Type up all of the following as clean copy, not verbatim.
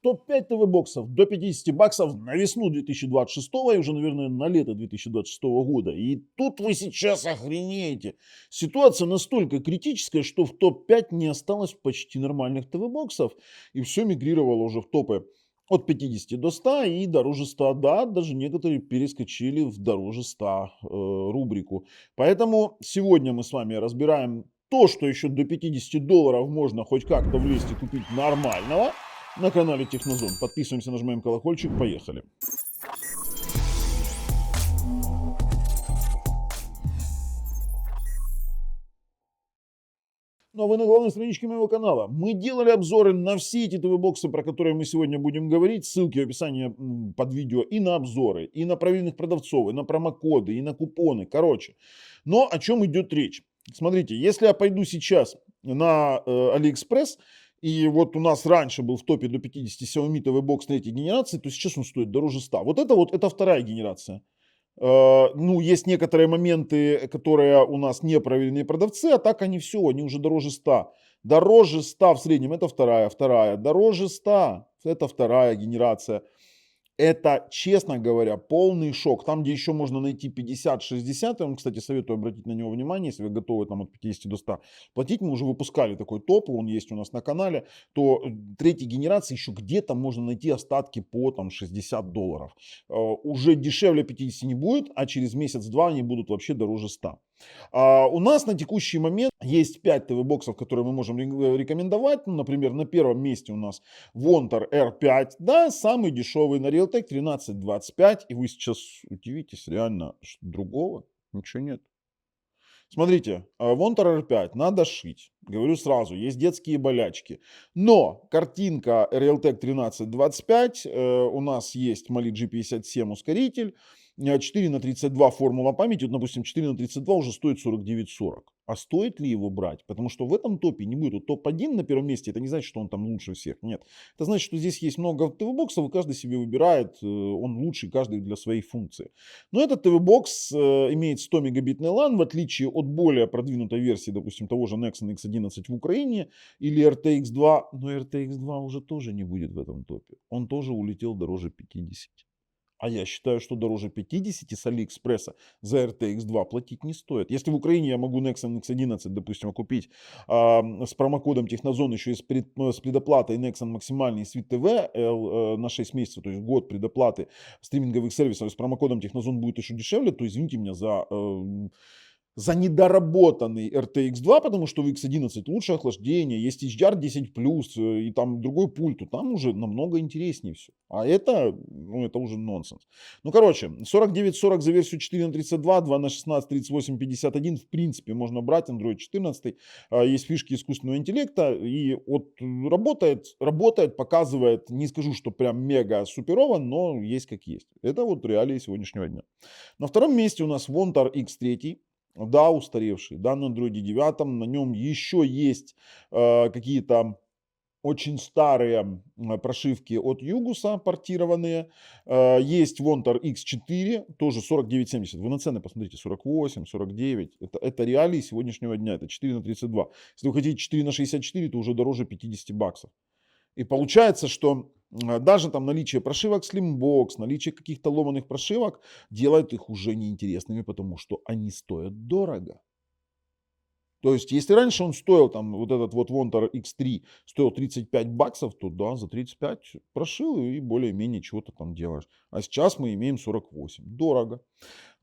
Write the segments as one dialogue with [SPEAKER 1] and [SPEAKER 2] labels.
[SPEAKER 1] Топ-5 ТВ-боксов до 50 баксов на весну 2026 и уже, наверное, на лето 2026 года. И тут вы сейчас охренеете. Ситуация настолько критическая, что в топ-5 не осталось почти нормальных ТВ-боксов. И все мигрировало уже в топы от 50 до 100 и дороже 100. Да, даже некоторые перескочили в дороже 100 рубрику. Поэтому сегодня мы с вами разбираем то, что еще до 50 долларов можно хоть как-то влезть и купить нормального на канале Технозон. Подписываемся, нажимаем колокольчик, поехали. Ну а вы на главной страничке моего канала. Мы делали обзоры на все эти ТВ-боксы, про которые мы сегодня будем говорить. Ссылки в описании под видео и на обзоры, и на проверенных продавцов, и на промокоды, и на купоны. Короче, но о чем идет речь? Смотрите, если я пойду сейчас на AliExpress, и вот у нас раньше был в топе до 50 Xiaomi ТВ-бокс третьей генерации, то сейчас он стоит дороже 100. Вот это вторая генерация. Ну, есть некоторые моменты, которые у нас не проверенные продавцы, а так они все, они уже дороже 100. Дороже 100 в среднем, это вторая. Дороже 100, это вторая генерация. Это, честно говоря, полный шок. Там, где еще можно найти 50-60, я вам, кстати, советую обратить на него внимание, если вы готовы там от 50 до 100 платить. Мы уже выпускали такой топ, он есть у нас на канале. То третьей генерации еще где-то можно найти остатки по там 60 долларов. Уже дешевле 50 не будет, а через месяц-два они будут вообще дороже 100. У нас на текущий момент есть 5 ТВ-боксов, которые мы можем рекомендовать. Ну, например, на первом месте у нас Vontar R5, да, самый дешевый на Realtek 1325. И вы сейчас удивитесь, реально, что другого ничего нет. Смотрите, Vontar R5 надо шить. Говорю сразу, есть детские болячки. Но картинка Realtek 1325, у нас есть Mali G57 ускоритель, 4 на 32 формула памяти, вот, допустим, 4 на 32 уже стоит 49,40. А стоит ли его брать? Потому что в этом топе не будет. Вот топ-1 на первом месте, это не значит, что он там лучше всех. Нет. Это значит, что здесь есть много ТВ-боксов, и каждый себе выбирает, он лучший, каждый для своей функции. Но этот ТВ-бокс имеет 100 мегабитный LAN, в отличие от более продвинутой версии, допустим, того же Nexon X11 в Украине или RTX 2. Но RTX 2 уже тоже не будет в этом топе. Он тоже улетел дороже 50. А я считаю, что дороже 50 с Алиэкспресса за RTX 2 платить не стоит. Если в Украине я могу Nexon X11, допустим, купить с промокодом Технозон еще и с предоплатой Nexon максимальный Sweet TV на 6 месяцев, то есть год предоплаты стриминговых сервисов с промокодом Технозон будет еще дешевле, то извините меня за недоработанный RTX 2, потому что в X11 лучше охлаждение, есть HDR10+, и там другой пульт, то там уже намного интереснее все. А это, ну, это уже нонсенс. Ну, короче, 4940 за версию 4 на 32, 2 на 16, 38, 51, в принципе, можно брать Android 14. Есть фишки искусственного интеллекта, и вот работает, показывает, не скажу, что прям мега суперово, но есть как есть. Это вот реалии сегодняшнего дня. На втором месте у нас Vontar X3. Да, устаревший, да, на Android 9, на нем еще есть какие-то очень старые прошивки от Югуса, портированные. Есть Vontar X4, тоже 4970. Вы на цены посмотрите, 48, 49. Это реалии сегодняшнего дня, это 4 на 32. Если вы хотите 4 на 64, то уже дороже 50 баксов. И получается, что даже там наличие прошивок Slimbox, наличие каких-то ломаных прошивок делает их уже неинтересными, потому что они стоят дорого. То есть, если раньше он стоил, там, вот этот вот Vontar X3 стоил 35 баксов, то да, за 35 прошил и более-менее чего-то там делаешь. А сейчас мы имеем 48. Дорого.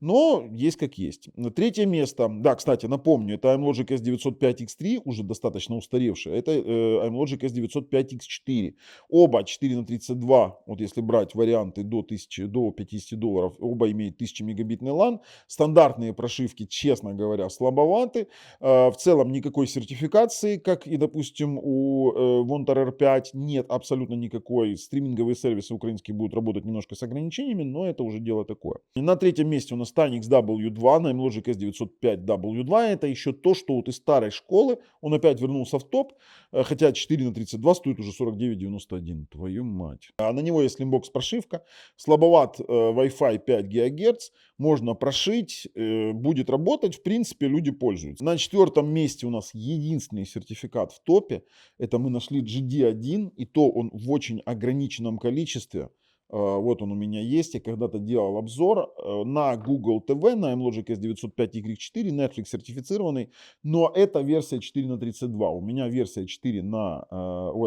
[SPEAKER 1] Но есть как есть. Третье место. Да, кстати, напомню, это iMlogic S905X3, уже достаточно устаревший. Это iMlogic S905X4. Оба 4 на 32, вот если брать варианты до 1000, до 50 долларов, оба имеют 1000 мегабитный LAN. Стандартные прошивки, честно говоря, слабоваты. В целом никакой сертификации, как и, допустим, у Vontar R5 нет абсолютно никакой. Стриминговые сервисы украинские будут работать немножко с ограничениями, но это уже дело такое. На третьем месте у нас Stanix W2 на Amlogic S905 W2 это еще то, что вот из старой школы он опять вернулся в топ, хотя 4 на 32 стоит уже 49,91. Твою мать. А на него есть Slimbox прошивка, слабоват Wi-Fi 5 ГГц, можно прошить, будет работать, в принципе, люди пользуются. На 4-м месте у нас единственный сертификат в топе, это мы нашли GD1, и то он в очень ограниченном количестве. Вот он у меня есть, я когда-то делал обзор на Google TV, на Amlogic S905Y4, Netflix сертифицированный, но это версия 4 на 32, у меня версия 4 на,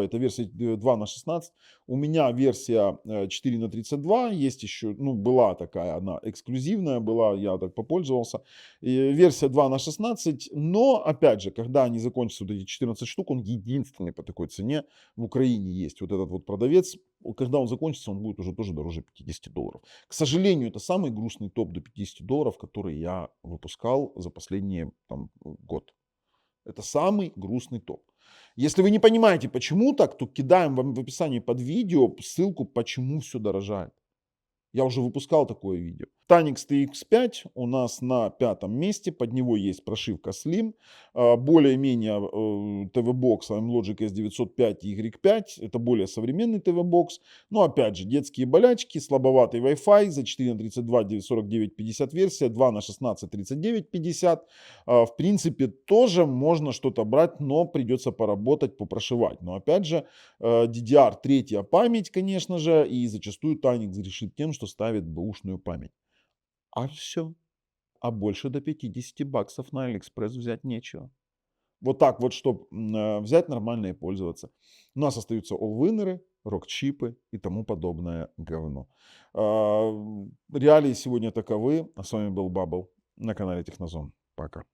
[SPEAKER 1] это версия 2 на 16, у меня версия 4 на 32, есть еще, ну, была такая, она эксклюзивная была, я так попользовался, и версия 2 на 16, но, опять же, когда они закончатся, вот эти 14 штук, он единственный по такой цене в Украине есть, вот этот вот продавец. Когда он закончится, он будет уже тоже дороже $50. К сожалению, это самый грустный топ до $50, который я выпускал за последний год. Это самый грустный топ. Если вы не понимаете, почему так, то кидаем вам в описании под видео ссылку, почему все дорожает. Я уже выпускал такое видео. Tanix TX5 у нас на 5-м месте, под него есть прошивка Slim, более-менее TV-Box Amlogic S905 Y5, это более современный TV-Box, но опять же детские болячки, слабоватый Wi-Fi, за 4 на 32 4950 версия, 2 на 16 3950, в принципе тоже можно что-то брать, но придется поработать, попрошивать, но опять же DDR третья память, конечно же, и зачастую Tanix решит тем, что ставит бэушную память. А все. А больше до $50 на Алиэкспресс взять нечего. Вот так вот, чтобы взять нормально и пользоваться. У нас остаются all-winner, рок-чипы и тому подобное говно. Реалии сегодня таковы. А с вами был Бабл на канале Технозон. Пока.